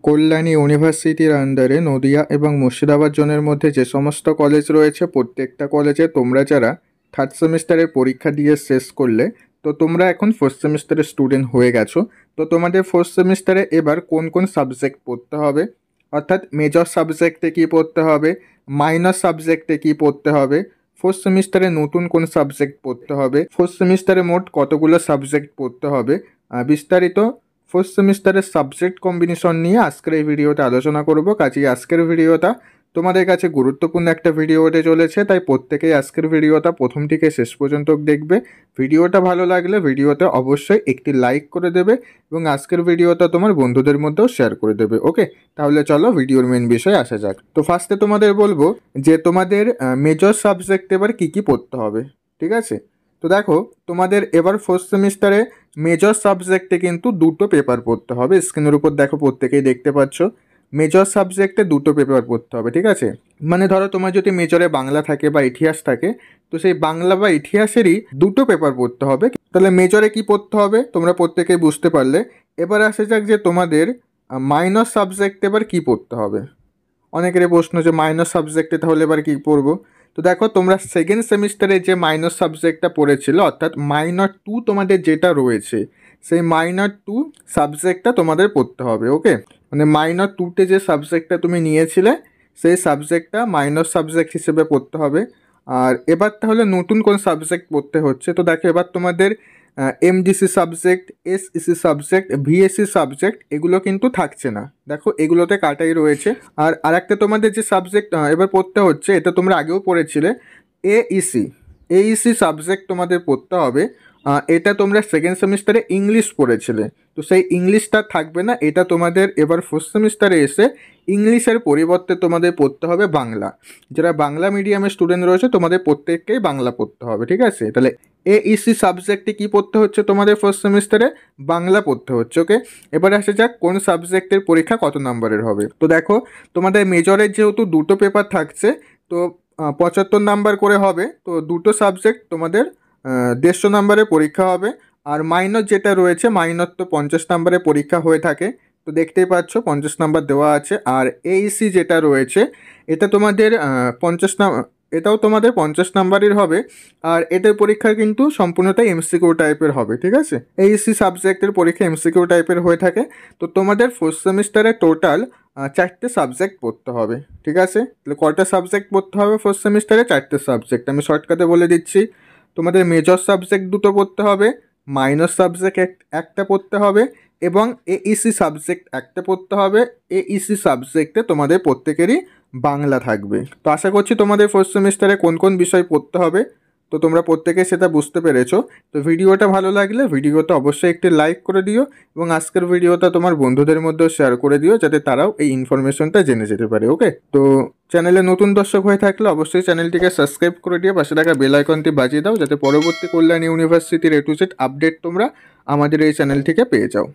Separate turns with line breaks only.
কল্যাণী ইউনিভার্সিটির আন্ডারে নদিয়া এবং মুর্শিদাবাদ জোনের মধ্যে যে সমস্ত কলেজ রয়েছে প্রত্যেকটা কলেজে তোমরা যারা থার্ড সেমিস্টারের পরীক্ষা দিয়ে শেষ করলে, তো তোমরা এখন ফোর্থ সেমিস্টারের স্টুডেন্ট হয়ে গেছো। তো তোমাদের ফোর্থ সেমিস্টারে এবার কোন কোন সাবজেক্ট পড়তে হবে, অর্থাৎ মেজর সাবজেক্টে কী পড়তে হবে, মাইনর সাবজেক্টে কী পড়তে হবে, ফোর্থ সেমিস্টারে নতুন কোন সাবজেক্ট পড়তে হবে, ফোর্থ সেমিস্টারে মোট কতগুলো সাবজেক্ট পড়তে হবে, বিস্তারিত ফোর্থ সেমিস্টারের সাবজেক্ট কম্বিনেশন নিয়ে আজকের এই ভিডিওতে আলোচনা করব। কাজেই আজকের ভিডিওটা তোমাদের কাছে গুরুত্বপূর্ণ একটা ভিডিও হতে চলেছে, তাই প্রত্যেকেই আজকের ভিডিওটা প্রথম থেকে শেষ পর্যন্ত দেখবে। ভিডিওটা ভালো লাগলে ভিডিওতে অবশ্যই একটি লাইক করে দেবে এবং আজকের ভিডিওটা তোমার বন্ধুদের মধ্যেও শেয়ার করে দেবে। ওকে, তাহলে চলো ভিডিওর মেন বিষয়ে আসা যাক। তো ফার্স্টে তোমাদের বলবো যে তোমাদের মেজর সাবজেক্ট এবার কী কী পড়তে হবে, ঠিক আছে। তো দেখো, তোমাদের এবার ফোর্থ সেমিস্টারে মেজর সাবজেক্টে কিন্তু দুটো পেপার পড়তে হবে। স্ক্রিনের উপর দেখো, প্রত্যেকেই দেখতে পাচ্ছ মেজর সাবজেক্টে দুটো পেপার পড়তে হবে, ঠিক আছে। মানে ধরো তোমার যদি মেজরে বাংলা থাকে বা ইতিহাস থাকে, তো সেই বাংলা বা ইতিহাসেরই দুটো পেপার পড়তে হবে। তাহলে মেজরে কি পড়তে হবে তোমরা প্রত্যেকেই বুঝতে পারলে। এবার আসা যাক যে তোমাদের মাইনর সাবজেক্ট এবার কী পড়তে হবে। অনেকেরই প্রশ্ন যে মাইনর সাবজেক্টে তাহলে এবার কী পড়বো। তো দেখো, তোমরা সেকেন্ড সেমিস্টারে যে মাইনর সাবজেক্টটা পড়েছিল, অর্থাৎ মাইনর 2 তোমাদের যেটা রয়েছে, সেই মাইনর 2 সাবজেক্টটা তোমাদের পড়তে হবে। ওকে, মানে মাইনর 2তে যে সাবজেক্টটা তুমি নিয়েছিলে সেই সাবজেক্টটা মাইনর সাবজেক্ট হিসেবে পড়তে হবে। আর এবার তাহলে নতুন কোন সাবজেক্ট পড়তে হচ্ছে, তো দেখো এবার তোমাদের MDC subject, SEC subject, VSC subject এগুলো কিন্তু থাকছে না। দেখো এগুলোতে কাটাই রয়েছে। আর আরেকটা তোমাদের যে সাবজেক্ট এবার পড়তে হচ্ছে, এটা তোমরা আগেও পড়েছিলে, এইসি। এইসি সাবজেক্ট তোমাদের পড়তে হবে। এটা তোমরা সেকেন্ড সেমিস্টারে ইংলিশ পড়েছিলে, তো সেই ইংলিশটা থাকবে না। এটা তোমাদের এবার ফোর্থ সেমিস্টারে এসে ইংলিশের পরিবর্তে তোমাদের পড়তে হবে বাংলা। যারা বাংলা মিডিয়ামের স্টুডেন্ট রয়েছে তোমাদের প্রত্যেককেই বাংলা পড়তে হবে, ঠিক আছে। তাহলে এইসি সাবজেক্টে কী পড়তে হচ্ছে তোমাদের ফার্স্ট সেমিস্টারে, বাংলা পড়তে হচ্ছে। ওকে, এবার আসা যাক কোন সাবজেক্টের পরীক্ষা কত নম্বরের হবে। তো দেখো, তোমাদের মেজরের যেহেতু দুটো পেপার থাকছে, তো 75 নাম্বার করে হবে। তো দুটো সাবজেক্ট তোমাদের 150 নাম্বারের পরীক্ষা হবে। আর মাইনর যেটা রয়েছে, মাইনর তো 50 নাম্বারের পরীক্ষা হয়ে থাকে, তো দেখতেই পাচ্ছ 50 নাম্বার দেওয়া আছে। আর এইসি যেটা রয়েছে এটা তোমাদের 50 এটাও তোমাদের 50 নাম্বারের হবে। আর এটার পরীক্ষা কিন্তু সম্পূর্ণটাই এমসিকিউ টাইপের হবে, ঠিক আছে। এইসি সাবজেক্টের পরীক্ষা এমসিকিউ টাইপের হয়ে থাকে। তো তোমাদের ফোর্থ সেমিস্টারে টোটাল 4টে সাবজেক্ট পড়তে হবে, ঠিক আছে। তাহলে কয়টা সাবজেক্ট পড়তে হবে ফোর্থ সেমিস্টারে? 4টে সাবজেক্ট। আমি শর্টকাটে বলে দিচ্ছি, তোমাদের মেজর সাবজেক্ট দুটো পড়তে হবে, মাইনর সাবজেক্ট একটা পড়তে হবে এবং এইসি সাবজেক্ট একটা পড়তে হবে। এইসি সাবজেক্টে তোমাদের প্রত্যেকেরই বাংলা থাকবে। তো আশা করছি তোমাদের ফোর্থ সেমিস্টারে কোন কোন বিষয় পড়তে হবে তো তোমরা প্রত্যেকে সেটা বুঝতে পেরেছো। তো ভিডিওটা ভালো লাগলে ভিডিওটা অবশ্যই একটি লাইক করে দিও এবং আজকের ভিডিওটা তোমার বন্ধুদের মধ্যেও শেয়ার করে দিও, যাতে তারাও এই ইনফরমেশনটা জেনে যেতে পারে। ওকে, তো চ্যানেলে নতুন দর্শক হয়ে থাকলে অবশ্যই চ্যানেলটিকে সাবস্ক্রাইব করে দিয়ে পাশে থাকা বেল আইকনটি বাজিয়ে দাও, যাতে পরবর্তী কল্যাণ ইউনিভার্সিটির A to Z আপডেট তোমরা আমাদের এই চ্যানেল থেকে পেয়ে যাও।